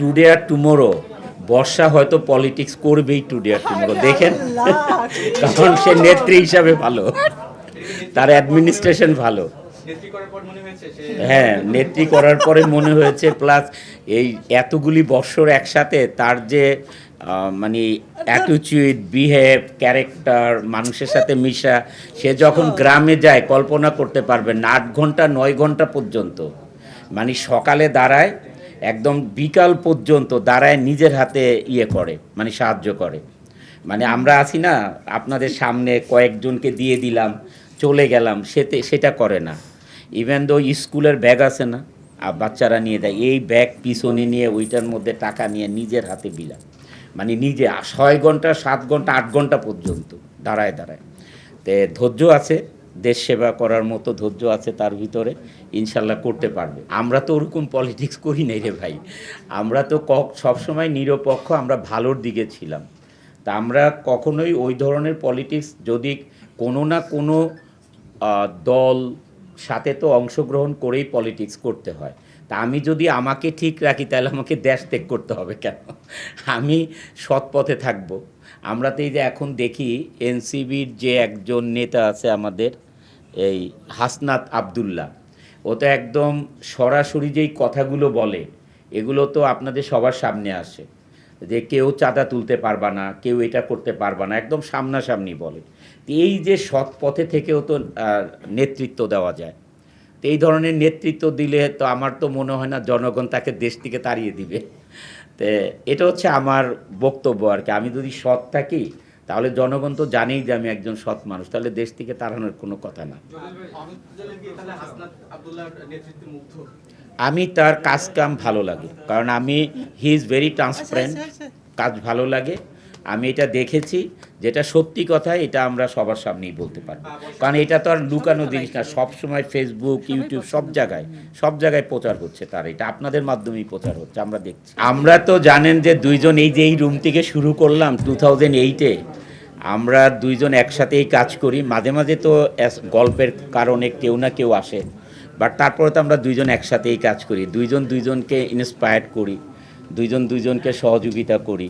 Today আর tomorrow বর্ষা হয়তো politics করবেই today আর tomorrow, দেখেন। কারণ সে নেত্রী হিসাবে ভালো, তার অ্যাডমিনিস্ট্রেশন ভালো। হ্যাঁ, নেত্রী করার পরে মনে হয়েছে, প্লাস এই এতগুলি বৎসর একসাথে তার যে মানে অ্যাটিটিউড, বিহেভ, ক্যারেক্টার, মানুষের সাথে মিশা, সে যখন গ্রামে যায় কল্পনা করতে পারবেন না, 8 ঘন্টা 9 ঘন্টা পর্যন্ত, মানে সকালে দাঁড়ায় একদম বিকাল পর্যন্ত দাঁড়ায়, নিজের হাতে ইয়ে করে, মানে সাহায্য করে। মানে আমরা আছি না, আপনাদের সামনে কয়েকজনকে দিয়ে দিলাম চলে গেলাম, সেটা করে না। ইভেন দো স্কুলের ব্যাগ আছে না, বাচ্চারা নিয়ে দেয়, এই ব্যাগ পিছনে নিয়ে ওইটার মধ্যে টাকা নিয়ে নিজের হাতে বিলাম, মানে নিজে 6 ঘন্টা 7 ঘন্টা 8 ঘন্টা পর্যন্ত দাঁড়ায় দাঁড়ায়। তে ধৈর্য আছে, দেশ সেবা করার মতো ধৈর্য আছে তার ভিতরে, ইনশাল্লাহ করতে পারবে। আমরা তো ওরকম পলিটিক্স করি নাই রে ভাই, আমরা তো সবসময় নিরপেক্ষ, আমরা ভালোর দিকে ছিলাম। তা আমরা কখনোই ওই ধরনের পলিটিক্স, যদি কোনো না কোনো দল সাথে তো অংশগ্রহণ করেই পলিটিক্স করতে হয়। তা আমি যদি আমাকে ঠিক রাখি তাহলে আমাকে দেশ ত্যাগ করতে হবে কেন? আমি সৎ পথে থাকব। আমরা তো এই যে এখন দেখি এনসিবির যে একজন নেতা আছে আমাদের, এই হাসনাত আবদুল্লাহ, ও তো একদম সরাসরি যেই কথাগুলো বলে এগুলো তো আপনাদের সবার সামনে আসে, যে কেউ চাঁদা তুলতে পারবা না, কেউ এটা করতে পারবা না, একদম সামনাসামনি বলে। এই যে সৎ পথে থেকেও তো নেতৃত্ব দেওয়া যায়, তো এই ধরনের নেতৃত্ব দিলে তো আমার তো মনে হয় না জনগণ তাকে দেশ থেকে তাড়িয়ে দিবে। তো এটা হচ্ছে আমার বক্তব্য আর কি। আমি যদি সৎ থাকি তাহলে জনগণ তো জানেই যে আমি একজন সৎ মানুষ, তাহলে দেশ থেকে তাড়ানোর কোনো কথা না। আমি তার কাজ কাম ভালো লাগে, কারণ হি ইজ ভেরি ট্রান্সপারেন্ট, কাজ ভালো লাগে। আমি এটা দেখেছি, যেটা সত্যি কথা এটা আমরা সবার সামনেই বলতে পারবো, কারণ এটা তো আর লুকানো জিনিস না, সবসময় ফেসবুক, ইউটিউব সব জায়গায় প্রচার হচ্ছে তার, এটা আপনাদের মাধ্যমেই প্রচার হচ্ছে, আমরা দেখছি। আমরা তো জানেন যে দুইজন এই যে এই রুম থেকে শুরু করলাম 2008-এ, আমরা দুইজন একসাথেই কাজ করি। মাঝে মাঝে তো গল্পের কারণে কেউ না কেউ আসে, বাট তারপরে তো আমরা দুইজন একসাথেই কাজ করি, দুইজন দুইজনকে ইন্সপায়ার করি, দুইজন দুইজনকে সহযোগিতা করি।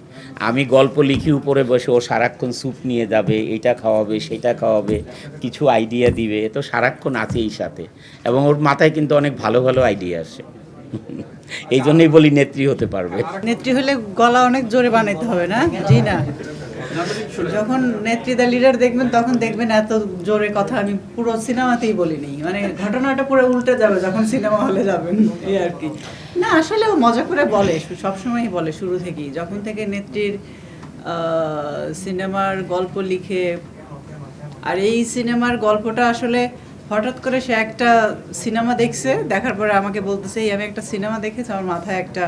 আমি গল্প লিখি উপরে বসে, ও সারাক্ষণ স্যুপ নিয়ে যাবে, এইটা খাওয়াবে সেটা খাওয়াবে, কিছু আইডিয়া দিবে, তো সারাক্ষণ আছে এই সাথে, এবং ওর মাথায় কিন্তু অনেক ভালো ভালো আইডিয়া আসে। এই জন্যই বলি নেত্রী হতে পারবে। নেত্রী হলে গলা অনেক জোরে বানাইতে হবে না? জি না, যখন নেত্রীদের লিডার দেখবেন তখন দেখবেন এত জোরে কথা আমি পুরো সিনেমাতেই বলিনি, মানে ঘটনাটা পুরো উল্টে যাবে যখন সিনেমা হলে যাবেন, এই আর কি। না আসলে ও মজা করে বলে, সবসময়ই বলে শুরু থেকেই, যখন থেকে নেত্রীর সিনেমার গল্প লিখে। আর এই সিনেমার গল্পটা আসলে হঠাৎ করে সে একটা সিনেমা দেখছে, দেখার পরে আমাকে বলতেছে এই আমি একটা সিনেমা দেখেছি, আমার মাথায় একটা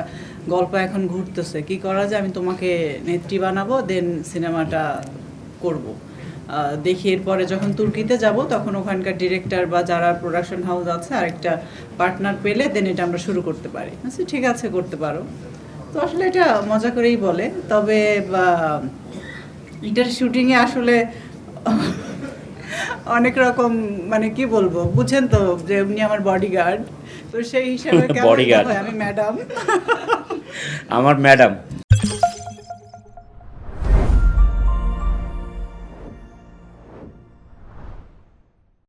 গল্প এখন ঘুরতেছে, কি করা যায়, আমি তোমাকে নেত্রী বানাবো, দেন সিনেমাটা করব। দেখি এরপরে যখন তুর্কিতে যাব তখন ওখানকার ডিরেক্টর বা যারা প্রোডাকশন হাউস আছে আরেকটা পার্টনার পেলে দেন এটা আমরা শুরু করতে পারি। আচ্ছা ঠিক আছে, করতে পারো। তো আসলে এটা মজা করেই বলে। তবে এটার শুটিংয়ে আসলে অনেক রকম, মানে কি বলবো, বুঝেন তো যে উনি আমার বডিগার্ড, তো সেই হিসাবে বডিগার্ড আমি ম্যাডাম, আমার ম্যাডাম